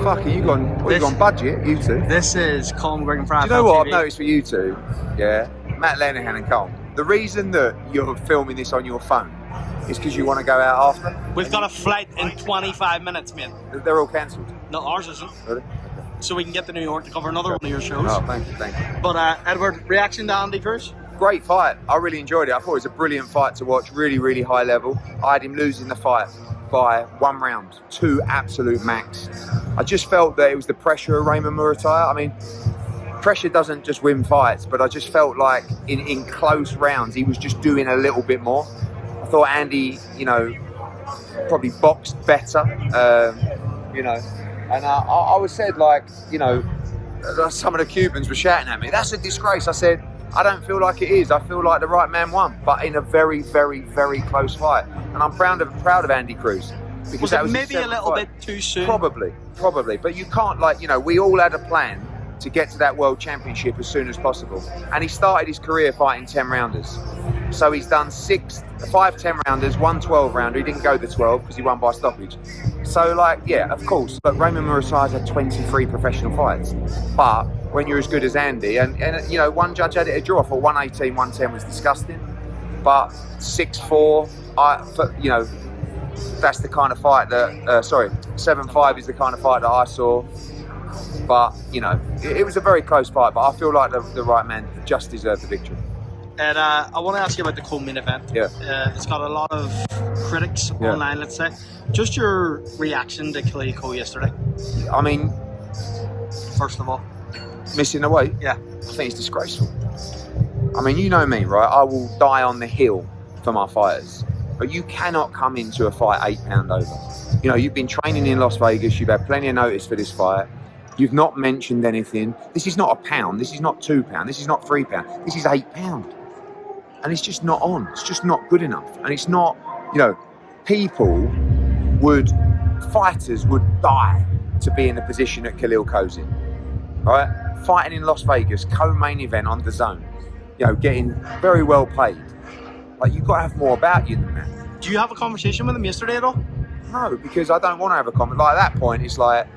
fuck are you gone? What, you gone budget, you two? This is Colm McGregor from IFLTV. Do you know what I've noticed for you two? Yeah, Matt Lenihan and Colm. The reason that you're filming this on your phone is because you want to go out after? We've got a flight in 25 minutes, mate. They're all cancelled? No, ours isn't. Really? So we can get to New York to cover another one of your shows. Oh, thank you. But Edward, reaction to Andy Cruz? Great fight. I really enjoyed it. I thought it was a brilliant fight to watch. Really, really high level. I had him losing the fight by 1 round, 2 absolute max. I just felt that it was the pressure of Raymond Murataya. I mean, pressure doesn't just win fights, but I just felt like in close rounds, he was just doing a little bit more. I thought Andy, you know, probably boxed better, you know. And I was said, like, you know, some of the Cubans were shouting at me, that's a disgrace. I said, I don't feel like it is. I feel like the right man won, but in a very, very, very close fight. And I'm proud of Andy Cruz. Because that was maybe a little bit too soon? Probably. But you can't, like, you know, we all had a plan to get to that World Championship as soon as possible. And he started his career fighting 10-rounders. So he's done 5 10-rounders, 1 12-rounder. He didn't go the 12 because he won by stoppage. So, like, yeah, of course. But Raymond Murataya's had 23 professional fights. But when you're as good as Andy, and you know, one judge had it a draw. I thought 118, 110 was disgusting. But 6-4, you know, that's the kind of fight that, 7-5 is the kind of fight that I saw. But, you know, it was a very close fight, but I feel like the right man just deserved the victory. And I want to ask you about the co-main event. Yeah. It's got a lot of critics online, let's say. Just your reaction to Khalil Co yesterday. I mean, first of all, missing the weight? Yeah. I think it's disgraceful. I mean, you know me, right? I will die on the hill for my fighters. But you cannot come into a fight 8 pound over. You know, you've been training in Las Vegas. You've had plenty of notice for this fight. You've not mentioned anything. This is not a pound. This is not 2 pound. This is not 3 pound. This is 8 pound. And it's just not on. It's just not good enough. And it's not, you know, fighters would die to be in the position that Khalil Co's in. Right? Fighting in Las Vegas, co-main event on the zone. You know, getting very well paid. Like, you've got to have more about you than that. Do you have a conversation with him yesterday at all? No, because I don't want to have a conversation. Like, at that point, it's like,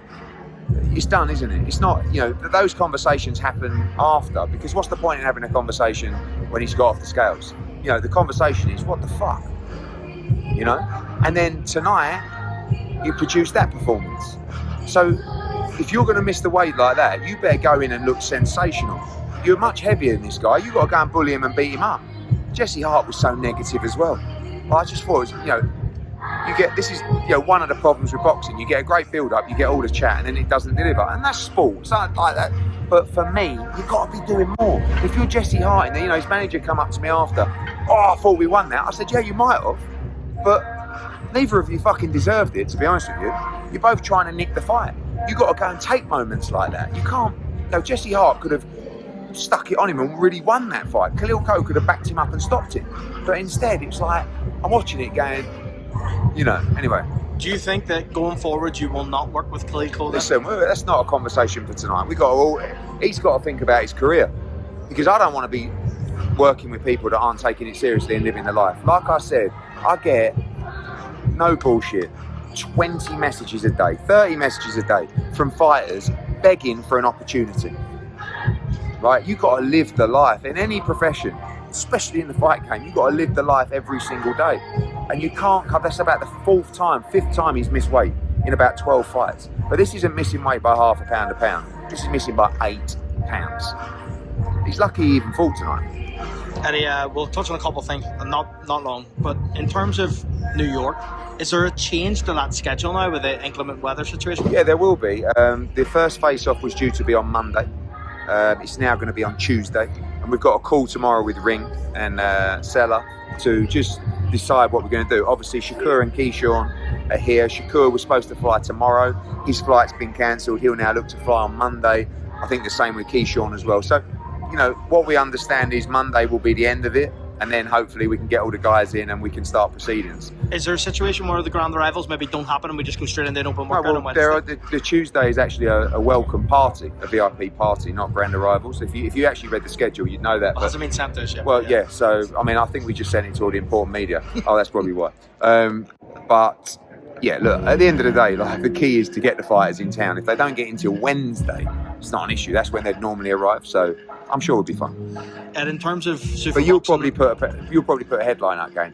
it's done, isn't it? It's not, you know, those conversations happen after, because what's the point in having a conversation when he's got off the scales? You know, the conversation is, what the fuck? You know? And then tonight, you produce that performance. So, if you're going to miss the weight like that, you better go in and look sensational. You're much heavier than this guy. You've got to go and bully him and beat him up. Jesse Hart was so negative as well. I just thought, it was, you know, this is, you know, one of the problems with boxing. You get a great build-up, you get all the chat, and then it doesn't deliver. And that's sport, something like that. But for me, you've got to be doing more. If you're Jesse Hart, and you know, his manager come up to me after, I thought we won that. I said, yeah, you might have, but neither of you fucking deserved it, to be honest with you. You're both trying to nick the fight. You've got to go and take moments like that. You can't, you know, Jesse Hart could have stuck it on him and really won that fight. Khalil Co could have backed him up and stopped it. But instead, it was like, I'm watching it going, you know, anyway. Do you think that going forward you will not work with Khalil Co? Listen, that's not a conversation for tonight. He's got to think about his career, because I don't want to be working with people that aren't taking it seriously and living their life. Like I said, I get, no bullshit, 20 messages a day, 30 messages a day from fighters begging for an opportunity. Right? You've got to live the life in any profession, especially in the fight game. You've got to live the life every single day. And you can't come, that's about the 5th time he's missed weight in about 12 fights. But this isn't missing weight by half a pound. This is missing by 8 pounds. He's lucky he even fought tonight. Eddie, we'll touch on a couple of things, not long, but in terms of New York, is there a change to that schedule now with the inclement weather situation? Yeah, there will be. The first face-off was due to be on Monday. It's now going to be on Tuesday, and we've got a call tomorrow with Ring and Seller to just decide what we're going to do. Obviously, Shakur and Keyshawn are here. Shakur was supposed to fly tomorrow. His flight's been cancelled. He'll now look to fly on Monday. I think the same with Keyshawn as well. So, you know, what we understand is Monday will be the end of it, and then hopefully we can get all the guys in and we can start proceedings. Is there a situation where the grand arrivals maybe don't happen and we just go straight into an open workout on Wednesday? The Tuesday is actually a welcome party, a VIP party, not grand arrivals. If you actually read the schedule, you'd know that. It hasn't been sent to us yet. Well, yeah. So, I mean, I think we just sent it to all the important media. Oh, that's probably why. But Yeah, look, at the end of the day, like, the key is to get the fighters in town. If they don't get until Wednesday, it's not an issue. That's when they'd normally arrive. So I'm sure it'll be fun. And in terms of Zuffa But you'll boxing- probably put a headline up going,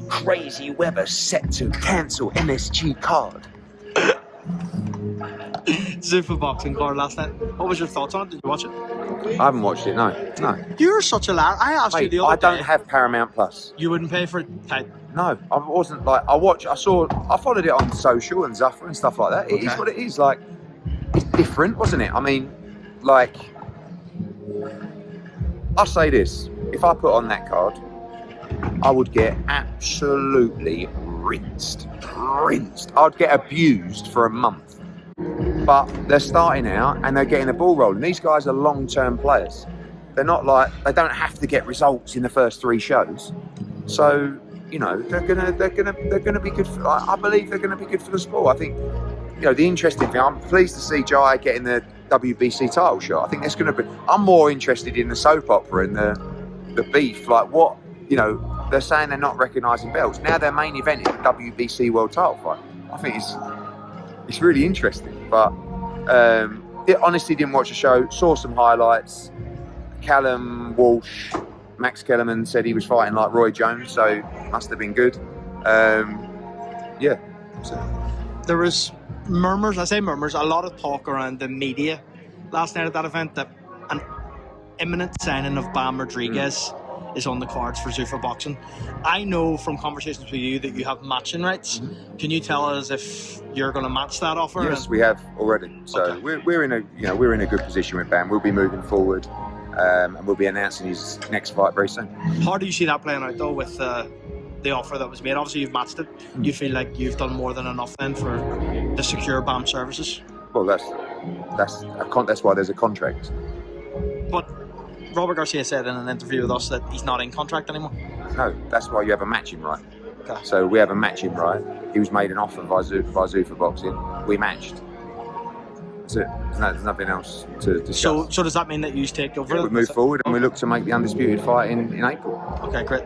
"Crazy Weber set to cancel MSG card." Zuffa boxing card last night. What was your thoughts on it? Did you watch it? I haven't watched it. No. You're such a lad. I asked you Mate, the other I don't day. have Paramount Plus. You wouldn't pay for it. Type. No, I wasn't like I followed it on social and Zuffa and stuff like that. It is what it is. Like, it's different, wasn't it? I mean, like, I'll say this: if I put on that card, I would get absolutely rinsed. I'd get abused for a month. But they're starting out and they're getting the ball rolling. These guys are long-term players. They're not like, they don't have to get results in the first 3 shows. So, you know, they're gonna be good. I believe they're gonna be good for the sport. I think, you know, the interesting thing, I'm pleased to see Jai getting the WBC title shot. I think that's gonna be. I'm more interested in the soap opera and the beef. Like, what, you know, they're saying they're not recognising belts. Now their main event is the WBC World Title fight. I think it's really interesting. But honestly, didn't watch the show. Saw some highlights. Callum Walsh, Max Kellerman said he was fighting like Roy Jones, so must have been good. Yeah. There was murmurs, I say murmurs, a lot of talk around the media last night at that event that an imminent signing of Bam Rodriguez is on the cards for Zuffa boxing. I know from conversations with you that you have matching rights. Can you tell us if you're going to match that offer? Yes, we have already. So Okay. we're in a good position with Bam. We'll be moving forward, and we'll be announcing his next fight very soon. How do you see that playing out though with the offer that was made? Obviously you've matched it. You feel like you've done more than enough then for the secure BAM services? Well, that's why there's a contract. But Robert Garcia said in an interview with us that he's not in contract anymore. No, that's why you have a matching right. Okay. So we have a matching right. He was made an offer by Zuffa Boxing. We matched. That's it. There's nothing else to discuss. So does that mean that you take over? We move forward and we look to make the undisputed fight in April. Okay, great.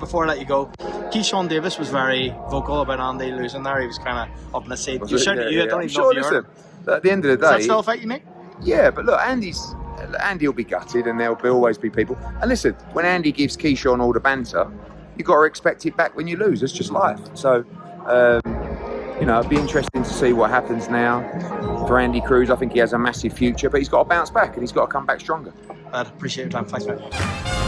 Before I let you go, Keyshawn Davis was very vocal about Andy losing there. He was kind of up in the seat. You shouted at you. I don't even know if you heard. Listen, at the end of the day, Is that still a fight you make? Yeah, but look, Andy will be gutted, and there'll always be people. And listen, when Andy gives Keyshawn all the banter, you've got to expect it back when you lose. It's just life. So, you know, it'd be interesting to see what happens now for Andy Cruz. I think he has a massive future, but he's got to bounce back and he's got to come back stronger. I appreciate your time. Thanks, mate.